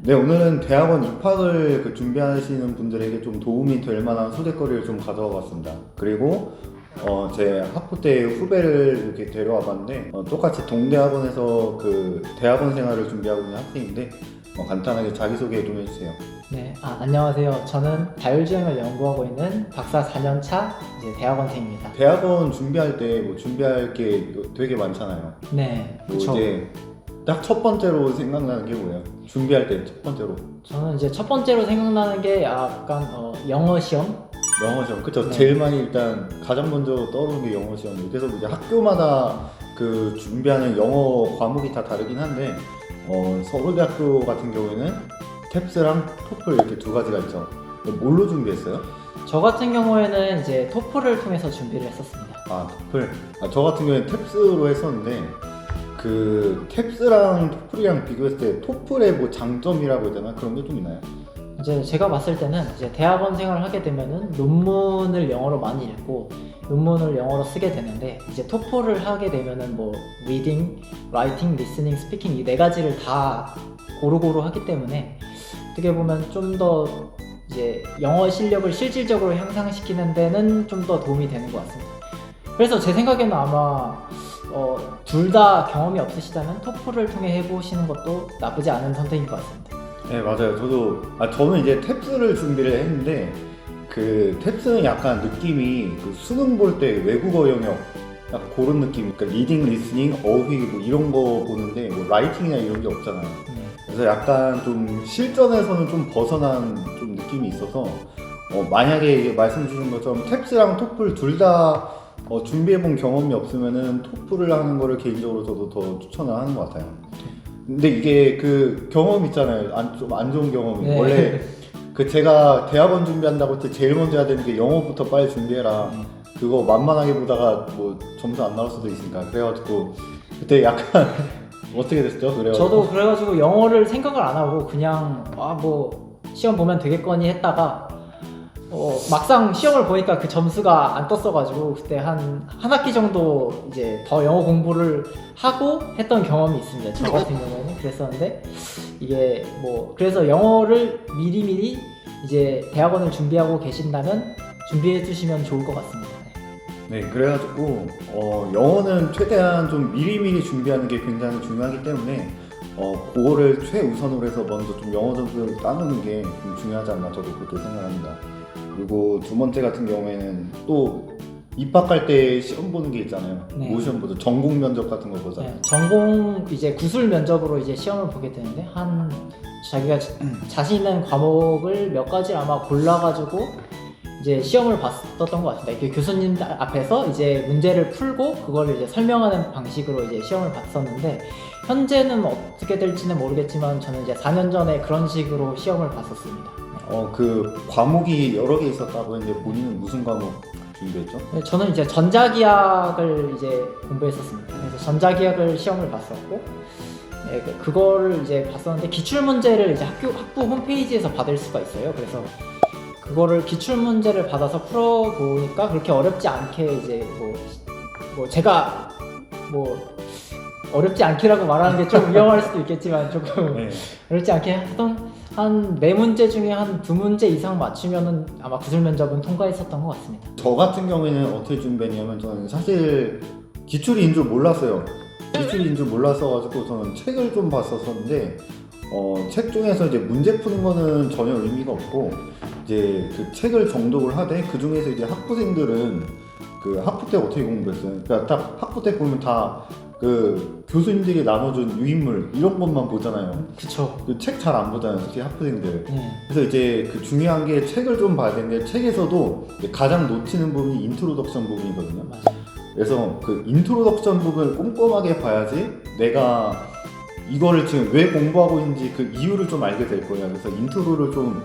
네, 오늘은 대학원 입학을 준비하시는 분들에게 좀 도움이 될 만한 소재거리를 좀 가져와 봤습니다. 그리고 제 학부 때 후배를 이렇게 데려와 봤는데 똑같이 동대학원에서 대학원 생활을 준비하고 있는 학생인데 간단하게 자기소개 좀 해주세요. 네, 안녕하세요. 저는 자율주행을 연구하고 있는 박사 4년차 대학원생입니다. 대학원 준비할 때 준비할 게 되게 많잖아요. 네, 그렇죠. 이제 딱 첫 번째로 생각나는 게 뭐예요? 준비할 때 첫 번째로. 저는 이제 첫 번째로 생각나는 게 약간 영어 시험. 영어 시험, 그쵸? 네. 제일 많이 일단 가장 먼저 떠오르는 게 영어 시험이에요. 그래서 이제 학교마다 준비하는 영어 과목이 다 다르긴 한데 서울대학교 같은 경우에는 탭스랑 토플 이렇게 두 가지가 있죠. 뭘로 준비했어요? 저 같은 경우에는 이제 토플을 통해서 준비를 했었습니다. 아, 토플. 저 같은 경우에는 탭스로 했었는데 탭스랑 토플이랑 비교했을 때 토플의 뭐 장점이라고 해야 되나 그런 게 좀 있나요? 이제 제가 봤을 때는 이제 대학원 생활을 하게 되면은 논문을 영어로 많이 읽고 논문을 영어로 쓰게 되는데, 이제 토플을 하게 되면은 뭐 리딩, 라이팅, 리스닝, 스피킹 이 네 가지를 다 고루고루 하기 때문에 어떻게 보면 좀 더 이제 영어 실력을 실질적으로 향상시키는 데는 좀 더 도움이 되는 것 같습니다. 그래서 제 생각에는 아마 둘 다 경험이 없으시다면 토플을 통해 해보시는 것도 나쁘지 않은 선택인 것 같습니다. 네, 맞아요. 저는 이제 탭스를 준비를 했는데 탭스는 약간 느낌이 수능 볼 때 외국어 영역 약간 그런 느낌. 그러니까 리딩, 리스닝, 어휘 뭐 이런 거 보는데 뭐 라이팅이나 이런 게 없잖아요. 그래서 약간 좀 실전에서는 좀 벗어난 좀 느낌이 있어서 만약에 말씀 주신 것처럼 탭스랑 토플 둘 다 준비해본 경험이 없으면은 토플을 하는 거를 개인적으로 저도 더 추천을 하는 것 같아요. 근데 이게 경험 있잖아요. 좀 안 좋은 경험이. 네. 원래 제가 대학원 준비한다고 할 때 제일 먼저 해야 되는 게 영어부터 빨리 준비해라. 그거 만만하게 보다가 뭐 점수 안 나올 수도 있으니까. 그래가지고 그때 약간 어떻게 됐죠? 저도 그래가지고 영어를 생각을 안 하고 그냥 뭐 시험 보면 되겠거니 했다가 막상 시험을 보니까 그 점수가 안 떴어가지고 그때 한 학기 정도 이제 더 영어 공부를 하고 했던 경험이 있습니다. 저 같은 경우에는 그랬었는데, 이게 그래서 영어를 미리미리 이제 대학원을 준비하고 계신다면 준비해 주시면 좋을 것 같습니다. 네, 그래가지고 영어는 최대한 좀 미리미리 준비하는 게 굉장히 중요하기 때문에 그거를 최우선으로 해서 먼저 좀 영어 점수를 따는 게 좀 중요하지 않나 저도 그렇게 생각합니다. 그리고 두 번째 같은 경우에는 또 입학할 때 시험 보는 게 있잖아요. 네. 뭐 시험 보죠? 전공 면접 같은 거 보잖아요. 네, 전공 이제 구술 면접으로 이제 시험을 보게 되는데, 자기가 자신 있는 과목을 몇 가지 아마 골라가지고 이제 시험을 봤었던 것 같습니다. 이렇게 교수님 앞에서 이제 문제를 풀고 그걸 이제 설명하는 방식으로 이제 시험을 봤었는데, 현재는 어떻게 될지는 모르겠지만 저는 이제 4년 전에 그런 식으로 시험을 봤었습니다. 과목이 여러 개 있었다고 했는데 본인은 무슨 과목 준비했죠? 네, 저는 이제 전자기학을 이제 공부했었습니다. 그래서 전자기학을 시험을 봤었고, 네, 그거를 이제 봤었는데 기출문제를 이제 학부 홈페이지에서 받을 수가 있어요. 그래서 그거를 기출문제를 받아서 풀어보니까 그렇게 어렵지 않게 이제 제가 어렵지 않게라고 말하는 게 좀 위험할 수도 있겠지만 조금 네. 어렵지 않게 했던 한 4문제 중에 한 2문제 이상 맞추면은 아마 구술 면접은 통과했었던 것 같습니다. 저 같은 경우에는 어떻게 준비했냐면 저는 사실 기출인 줄 몰랐어요. 기출인 줄 몰랐어가지고 저는 책을 좀 봤었는데 책 중에서 이제 문제 푸는 거는 전혀 의미가 없고 이제 책을 정독을 하되 그 중에서 이제 학부생들은 학부 때 어떻게 공부했어요? 그러니까 딱 학부 때 보면 다 교수님들이 나눠준 유인물 이런 것만 보잖아요. 그쵸. 책 잘 안 보잖아요, 특히 학부생들. 네. 그래서 이제 중요한 게 책을 좀 봐야 되는데 책에서도 가장 놓치는 부분이 인트로덕션 부분이거든요. 맞아요. 그래서 인트로덕션 부분을 꼼꼼하게 봐야지 내가 이거를 지금 왜 공부하고 있는지 이유를 좀 알게 될 거예요. 그래서 인트로를 좀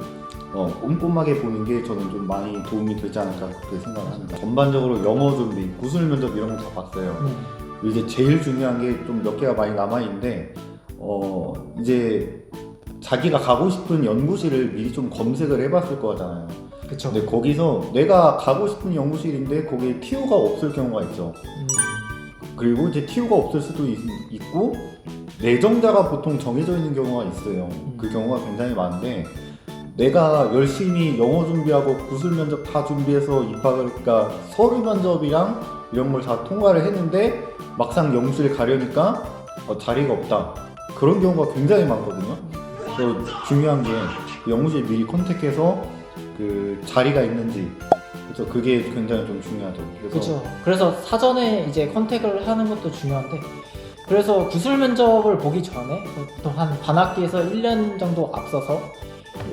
꼼꼼하게 보는 게 저는 좀 많이 도움이 되지 않을까 그렇게 생각합니다. 전반적으로 영어 준비, 구술 면접 이런 거 다 봤어요. 이제 제일 중요한 게 좀 몇 개가 많이 남아있는데 이제 자기가 가고 싶은 연구실을 미리 좀 검색을 해봤을 거잖아요. 그쵸. 근데 거기서 내가 가고 싶은 연구실인데 거기에 TO가 없을 경우가 있죠. 그리고 이제 TO가 없을 수도 있고 내정자가 보통 정해져 있는 경우가 있어요. 그 경우가 굉장히 많은데 내가 열심히 영어 준비하고 구술 면접 다 준비해서 입학을 그러니까 서류 면접이랑 이런 걸 다 통과를 했는데 막상 연구실 가려니까 자리가 없다. 그런 경우가 굉장히 많거든요. 그래서 중요한 게 연구실 미리 컨택해서 그 자리가 있는지 그래서 그게 굉장히 좀 중요하죠. 그렇죠. 그래서 사전에 이제 컨택을 하는 것도 중요한데 그래서 구술 면접을 보기 전에 보통 한 반학기에서 1년 정도 앞서서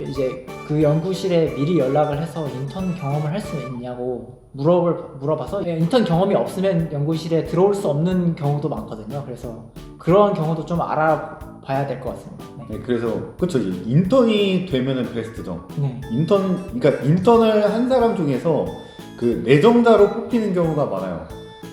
이제 그 연구실에 미리 연락을 해서 인턴 경험을 할 수 있냐고 물어봐서 인턴 경험이 없으면 연구실에 들어올 수 없는 경우도 많거든요. 그래서 그러한 경우도 좀 알아봐야 될 것 같습니다. 네. 네, 그래서 그렇죠. 인턴이 되면은 베스트죠. 네. 그러니까 인턴을 한 사람 중에서 그 내정자로 뽑히는 경우가 많아요.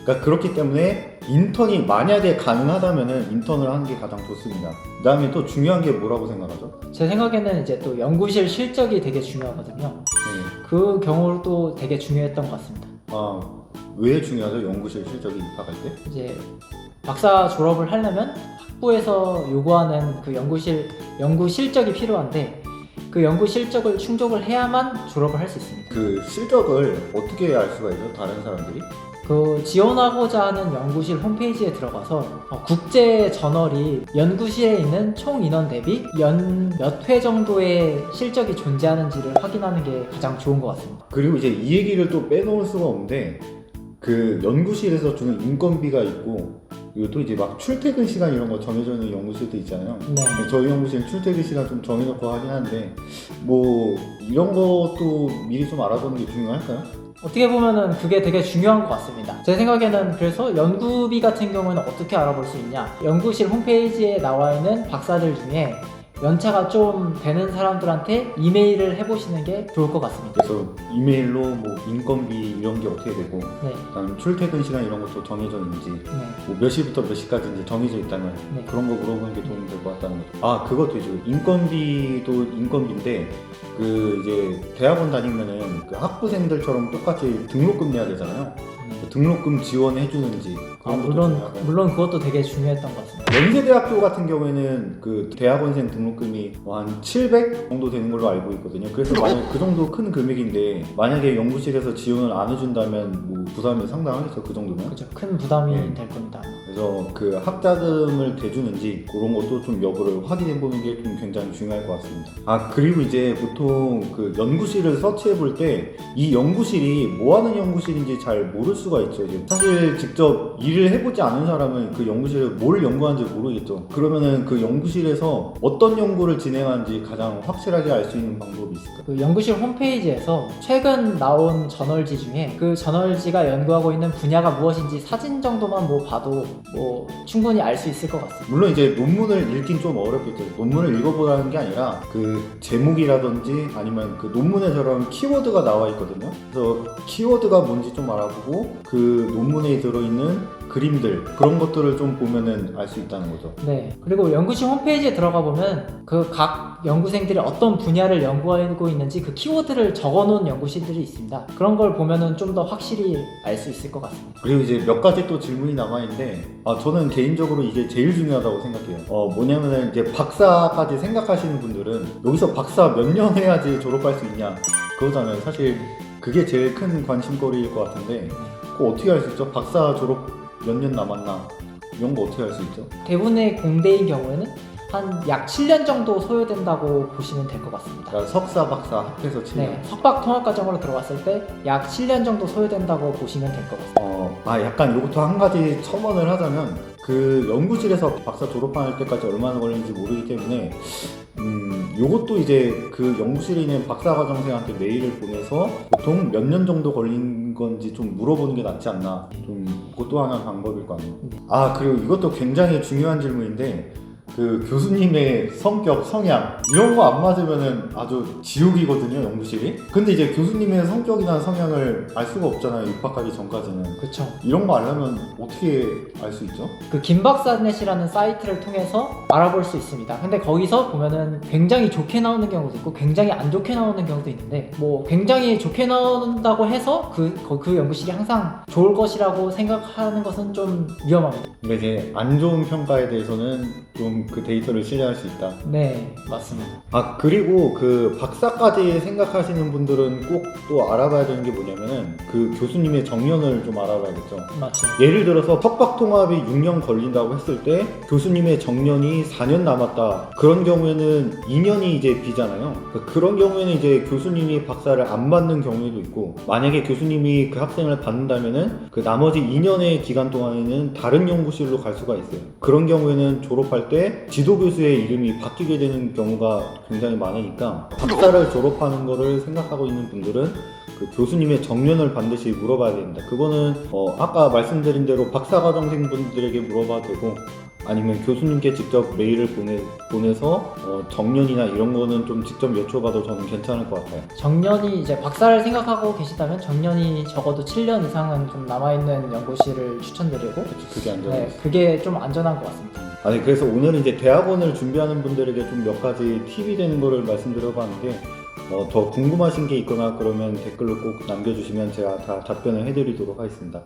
그러니까 그렇기 때문에 인턴이 만약에 가능하다면은 인턴을 하는 게 가장 좋습니다. 그다음에 또 중요한 게 뭐라고 생각하죠? 제 생각에는 이제 또 연구실 실적이 되게 중요하거든요. 네. 그 경우도 되게 중요했던 것 같습니다. 아, 왜 중요하죠? 연구실 실적이 입학할 때? 이제 박사 졸업을 하려면 학부에서 요구하는 그 연구 실적이 필요한데 그 연구 실적을 충족을 해야만 졸업을 할 수 있습니다. 그 실적을 어떻게 알 수가 있죠? 다른 사람들이? 그 지원하고자 하는 연구실 홈페이지에 들어가서 국제 저널이 연구실에 있는 총 인원 대비 연 몇 회 정도의 실적이 존재하는지를 확인하는 게 가장 좋은 것 같습니다. 그리고 이제 이 얘기를 또 빼놓을 수가 없는데 그 연구실에서 주는 인건비가 있고 그리고 또 이제 막 출퇴근 시간 이런 거 정해져 있는 연구실도 있잖아요. 네. 저희 연구실은 출퇴근 시간 좀 정해놓고 하긴 하는데 뭐 이런 것도 미리 좀 알아보는 게 중요할까요? 어떻게 보면은 그게 되게 중요한 것 같습니다. 제 생각에는 그래서 연구비 같은 경우에는 어떻게 알아볼 수 있냐? 연구실 홈페이지에 나와 있는 박사들 중에 연차가 좀 되는 사람들한테 이메일을 해보시는 게 좋을 것 같습니다. 그래서 이메일로 뭐 인건비 이런 게 어떻게 되고 네, 그다음 출퇴근 시간 이런 것도 정해져 있는지 네, 뭐 몇 시부터 몇 시까지인지 정해져 있다면 네. 그런 거 물어보는 게 도움이 될 것 같다는 거죠. 아 그것도 이제 인건비도 인건비인데 그 이제 대학원 다니면은 그 학부생들처럼 똑같이 등록금 내야 되잖아요. 그 등록금 지원해 주는지 그런 것도 중요하고. 물론 그것도 되게 중요했던 것 같습니다. 연세대학교 같은 경우에는 그 대학원생 등록금이 한 700 정도 되는 걸로 알고 있거든요. 그래서 만약 그 정도 큰 금액인데 만약에 연구실에서 지원을 안 해준다면 뭐 부담이 상당하겠죠. 그 정도면. 그렇죠. 큰 부담이 네. 될 겁니다. 그래서 그 학자금을 대주는지 그런 것도 좀 여부를 확인해 보는 게 좀 굉장히 중요할 것 같습니다. 아 그리고 이제 보통 그 연구실을 서치해 볼 때 이 연구실이 뭐 하는 연구실인지 잘 모를 수가 있죠. 이제 사실 직접 일을 해보지 않은 사람은 그 연구실에 뭘 연구하는지 모르겠죠. 그러면은 그 연구실에서 어떤 연구를 진행하는지 가장 확실하게 알 수 있는 방법이 있을까요? 그 연구실 홈페이지에서 최근 나온 저널지 중에 그 저널지가 연구하고 있는 분야가 무엇인지 사진 정도만 뭐 봐도 뭐 충분히 알 수 있을 것 같습니다. 물론 이제 논문을 읽긴 좀 어렵겠죠. 논문을 읽어보라는 게 아니라 그 제목이라든지 아니면 그 논문에 저런 키워드가 나와 있거든요. 그래서 키워드가 뭔지 좀 알아보고 그 논문에 들어있는 그림들 그런 것들을 좀 보면은 알 수 있다는 거죠. 네. 그리고 연구실 홈페이지에 들어가 보면 그 각 연구생들이 어떤 분야를 연구하고 있는지 그 키워드를 적어 놓은 연구실들이 있습니다. 그런 걸 보면은 좀 더 확실히 알 수 있을 것 같습니다. 그리고 이제 몇 가지 또 질문이 남아있는데 저는 개인적으로 이게 제일 중요하다고 생각해요. 뭐냐면은 이제 박사까지 생각하시는 분들은 여기서 박사 몇 년 해야지 졸업할 수 있냐 그거잖아요. 사실 그게 제일 큰 관심거리일 것 같은데 그거 어떻게 알 수 있죠? 박사 졸업 몇 년 남았나 이런 거 어떻게 알 수 있죠? 대부분의 공대인 경우에는 한 약 7년 정도 소요된다고 보시면 될 것 같습니다. 그러니까 석사, 박사 합해서 7년. 네, 석박 통합과정으로 들어갔을 때 약 7년 정도 소요된다고 보시면 될 것 같습니다. 약간 이것도 한 가지 첨언을 하자면 그 연구실에서 박사 졸업할 때까지 얼마나 걸리는지 모르기 때문에 요것도 이제 그 연구실에 있는 박사과정생한테 메일을 보내서 보통 몇 년 정도 걸린 건지 좀 물어보는 게 낫지 않나 좀 그것도 하나 방법일 것 같네요. 그리고 이것도 굉장히 중요한 질문인데 그 교수님의 성격, 성향 이런 거 안 맞으면은 아주 지옥이거든요, 연구실이. 근데 이제 교수님의 성격이나 성향을 알 수가 없잖아요, 입학하기 전까지는. 그쵸. 이런 거 알려면 어떻게 알 수 있죠? 그 김박사넷이라는 사이트를 통해서 알아볼 수 있습니다. 근데 거기서 보면은 굉장히 좋게 나오는 경우도 있고 굉장히 안 좋게 나오는 경우도 있는데, 뭐 굉장히 좋게 나온다고 해서 그 연구실이 항상 좋을 것이라고 생각하는 것은 좀 위험합니다. 근데 이제 안 좋은 평가에 대해서는 좀 그 데이터를 신뢰할 수 있다. 네, 맞습니다. 아, 그리고 그 박사까지 생각하시는 분들은 꼭 또 알아봐야 되는 게 뭐냐면은 그 교수님의 정년을 좀 알아봐야겠죠. 맞죠. 예를 들어서 석박 통합이 6년 걸린다고 했을 때 교수님의 정년이 4년 남았다. 그런 경우에는 2년이 이제 비잖아요. 그런 경우에는 이제 교수님이 박사를 안 받는 경우도 있고, 만약에 교수님이 그 학생을 받는다면은 그 나머지 2년의 기간 동안에는 다른 연구실로 갈 수가 있어요. 그런 경우에는 졸업할 때 지도교수의 이름이 바뀌게 되는 경우가 굉장히 많으니까 박사를 졸업하는 거를 생각하고 있는 분들은 그 교수님의 정년을 반드시 물어봐야 됩니다. 그거는 아까 말씀드린 대로 박사과정생분들에게 물어봐도 되고, 아니면 교수님께 직접 메일을 보내서 정년이나 이런 거는 좀 직접 여쭤봐도 저는 괜찮을 것 같아요. 정년이 이제 박사를 생각하고 계시다면 정년이 적어도 7년 이상은 좀 남아있는 연구실을 추천드리고, 그게 안전해요. 네, 그게 좀 안전한 것 같습니다. 아니, 그래서 오늘은 이제 대학원을 준비하는 분들에게 좀 몇 가지 팁이 되는 거를 말씀드려봤는데, 더 궁금하신 게 있거나 그러면 댓글로 꼭 남겨주시면 제가 다 답변을 해드리도록 하겠습니다.